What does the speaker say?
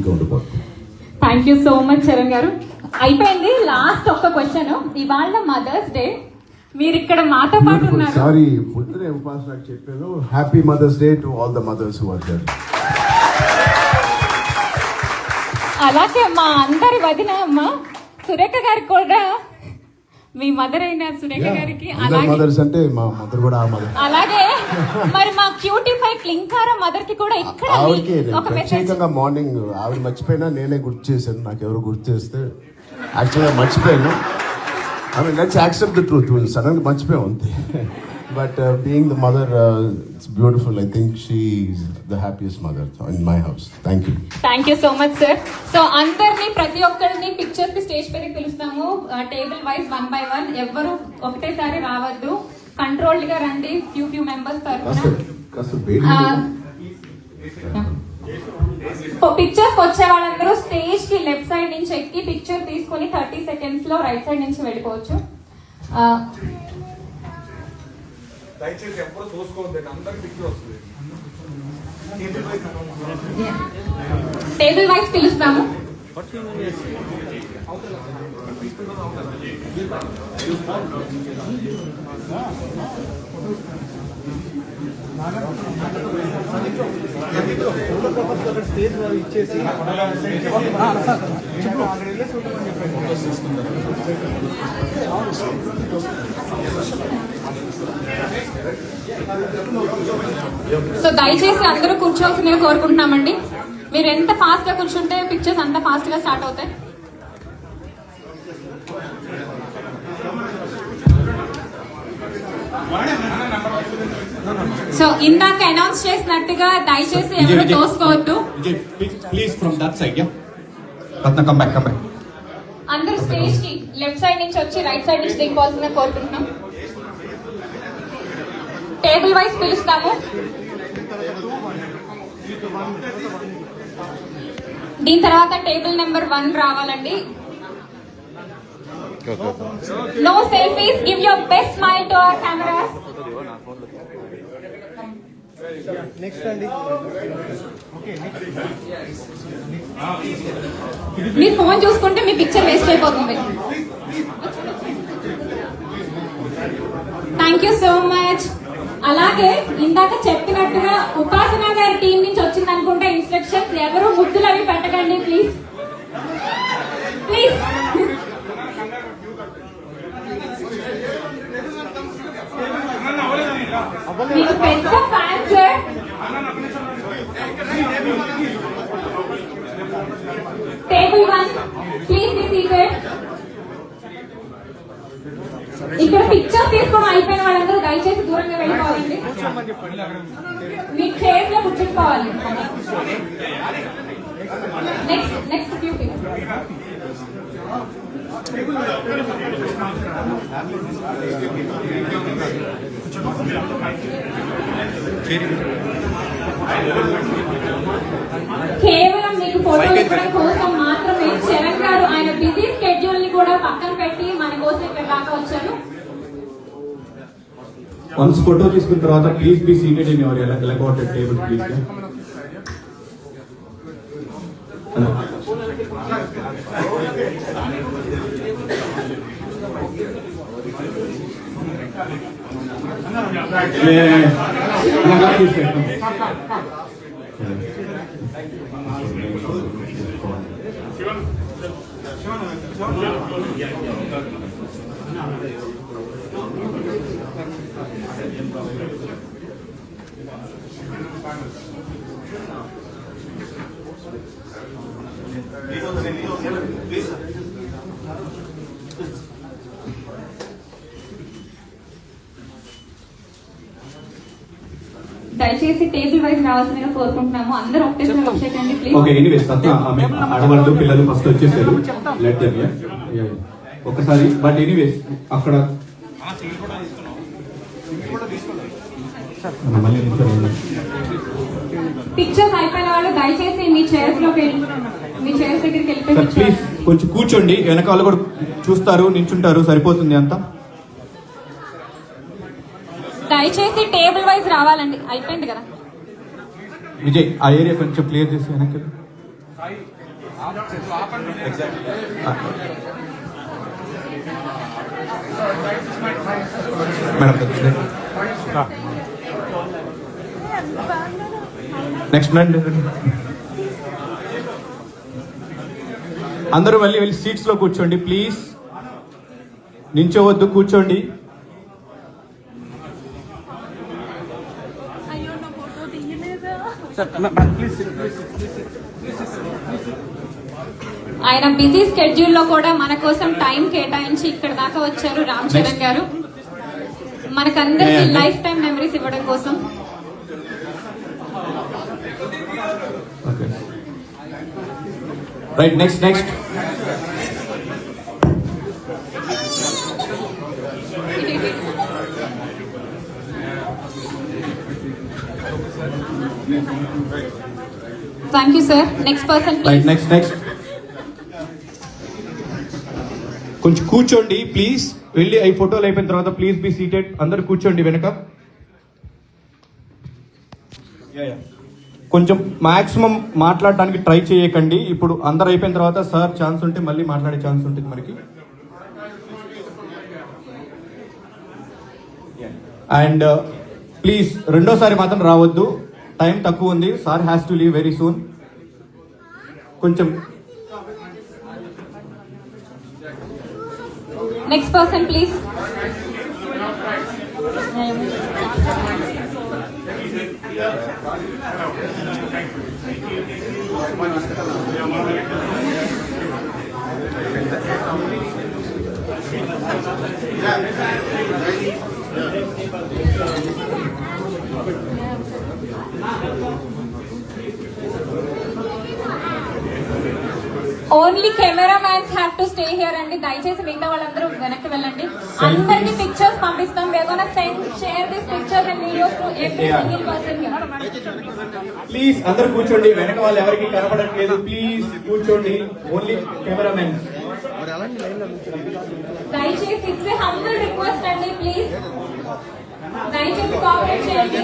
హ్యాపీగా ఉండిపోతాం. Thank you so much Charan garu. అయిపోయింది. లాస్ట్ ఒక్క క్వశ్చన్. ఇవాళ మదర్స్ డే, మీరు ఇక్కడ మాతో పాటు ఉన్నారు. సారీ, పొద్దునే ఉపాసన చెప్పాను. Happy mother's day to all the mothers who are there. అలాగే మా అందరి వదిన అమ్మ సురేఖ గారికి కూడా, మీ మదర్ అయిన సురేఖ గారికి మదర్స్ అంటే మా మదర్ కూడా ఆ మదర్. అలాగే మరి మా క్యూటీఫై క్లింకార మదర్ కి కూడా ఇక్కడ ఆవిడకి ప్రత్యేకంగా మార్నింగ్ ఆవిడ మర్చిపోయినా నేనే గుర్తు చేశాను. నాకు ఎవరు గుర్తు చేస్తే యాక్చువల్గా మర్చిపోయాను. I mean let's accept the truth. Sudden గా మర్చిపోయాం అంతే. But being the mother, it's beautiful. I think she is the happiest mother in my house. Thank you. Thank you so much sir. So అందరినీ, ప్రతి ఒక్కరిని pictures కి stage పైకి పిలుస్తాము. Table wise 1 by 1. ఎవరు ఒకటేసారి రావద్దు, కంట్రోల్డ్ గా రండి. ఫ్యూ మెంబర్స్ తరఫున పిక్చర్స్ వచ్చే వాళ్ళందరూ స్టేజ్ కి లెఫ్ట్ సైడ్ నుంచి ఎక్కి పిక్చర్ తీసుకొని 30 seconds లో రైట్ సైడ్ నుంచి వెళ్ళిపోవచ్చు. దయచేసి ఎప్పుడు చూసుకోవద్దండి, అందరికి పిక్చర్ వస్తుంది. టేబుల్ వైజ్ పిలుస్తాము. ఇచ్చేసి సో దయచేసి అందరూ కూర్చోవలసిందిగా కోరుకుంటున్నామండి. మీరు ఎంత ఫాస్ట్ గా కూర్చుంటే పిక్చర్స్ అంత ఫాస్ట్ గా స్టార్ట్ అవుతాయి. సో ఇందాక అనౌన్స్ చేసినట్టుగా దయచేసి ఎవరు తోసుకోవద్దు. Please from that side. Yeah Ratna come back. అందరూ స్టేజ్ కి లెఫ్ట్ సైడ్ నుంచి వచ్చి రైట్ సైడ్ నుంచి దిగిపోవాల్సిందిగా కోరుకుంటున్నాం. టేబుల్ వైజ్ పిలుస్తాము. దీని తర్వాత టేబుల్ నెంబర్ 1 రావాలండి. No selfies. Give your best smile to our cameras. Next అండి. మీరు ఫోన్ చూసుకుంటే మీ పిక్చర్ వేస్ట్ అయిపోతుంది. Thank you so much. అలాగే ఇందాక చెప్పినట్టుగా ఉపాసన గారి టీం నుంచి వచ్చింది అనుకుంటే ఇన్స్ట్రక్షన్స్, ఎవరు ముద్దులు అవి పెట్టకండి ప్లీజ్. ప్లీజ్ మీకు పెద్ద fan sir. Table 1 please be seated. ఇక్కడ పిక్చర్ తీసుకోవడం అయిపోయిన వాళ్ళందరూ దయచేసి దూరంగా వెళ్ళిపోవాలండి. మీ చైర్స్ లో కూర్చుకోవాలి. నెక్స్ట్ ఫ్యూ కేవలం మీకు ఫోటో ఇవ్వడం కోసం మాత్రమే చరణ్ గారు ఆయన బిజీ స్కెడ్యూల్ ని కూడా పక్కన పెట్టి మన కోసం ఇక్కడ దాకా వచ్చారు. వన్స్ ఫోటో తీసుకున్న తర్వాత please be seated in your allotted table please. దయచేసి టేబుల్ వైజ్ రావాల్సిందిగా కోరుకుంటున్నాము. అందరూ ఒకటేసారి వచ్చేయండి ప్లీజ్. ఓకే, ఎనీవేస్ ఆడవాళ్ళు పిల్లలు ఫస్ట్ వచ్చేసారు. Let them. ఒకసారి బట్ ఎనీవేస్ అక్కడ పిక్చర్స్ అయిపోయిన వాళ్ళు దయచేసి మీ చైర్స్ లోకి మీ చైర్స్ దగ్గరికి వెళ్ళిపోయి ప్లీజ్ కొంచెం కూర్చోండి. వెనకాల కూడా చూస్తారు, నించుంటారు, సరిపోతుంది అంతా. దయచేసి టేబుల్ వైజ్ రావాలండి. అయిపోయింది కదా విజయ్, ఆ ఏరియా కొంచెం క్లియర్ చేసి వెనక్కి. మేడం నెక్స్ట్ రండి. అందరూ మళ్ళీ వెళ్ళి సీట్స్ లో కూర్చోండి ప్లీజ్. నించోవద్దు, కూర్చోండి. ఆయన బిజీ స్కెడ్యూల్ లో కూడా మన కోసం టైం కేటాయించి ఇక్కడ దాకా వచ్చారు రామ్ చరణ్ గారు, మనకందరికి లైఫ్ టైం మెమరీస్ ఇవ్వడం కోసం. Right, next. Thank you sir. Next person right, next. కొంచెం కూర్చోండి ప్లీజ్. వెళ్ళి ఈ ఫోటోలు అయిపోయిన తర్వాత ప్లీజ్ బి సీటెడ్. అందరు కూర్చోండి వెనక. కొంచెం మాక్సిమం మాట్లాడడానికి ట్రై చేయకండి. ఇప్పుడు అందరు అయిపోయిన తర్వాత సార్ ఛాన్స్ ఉంటే మళ్ళీ మాట్లాడే ఛాన్స్ ఉంటుంది మనకి. అండ్ ప్లీజ్ రెండోసారి మాత్రం రావద్దు, టైం తక్కువ ఉంది. Sir has to leave very soon. కొంచెం next person please. Only camera mans have to stay here అండి. దయచేసి మిగతా వాళ్ళందరూ వెనక్కి వెళ్ళండి. అందరికి పిక్చర్స్ పంపిస్తాం. we are going to share these pictures and videos to every single person here. Please అందరు కూర్చోండి. వెనక వాళ్ళు ఎవరికి కనపడట్లేదు. ప్లీజ్ కూర్చోండి. Only camera man. దయచేసి ఇట్స్ ఏ హంబుల్ రిక్వెస్ట్ అండి. ప్లీజ్ దయచేసి కోఆపరేట్ చేయండి.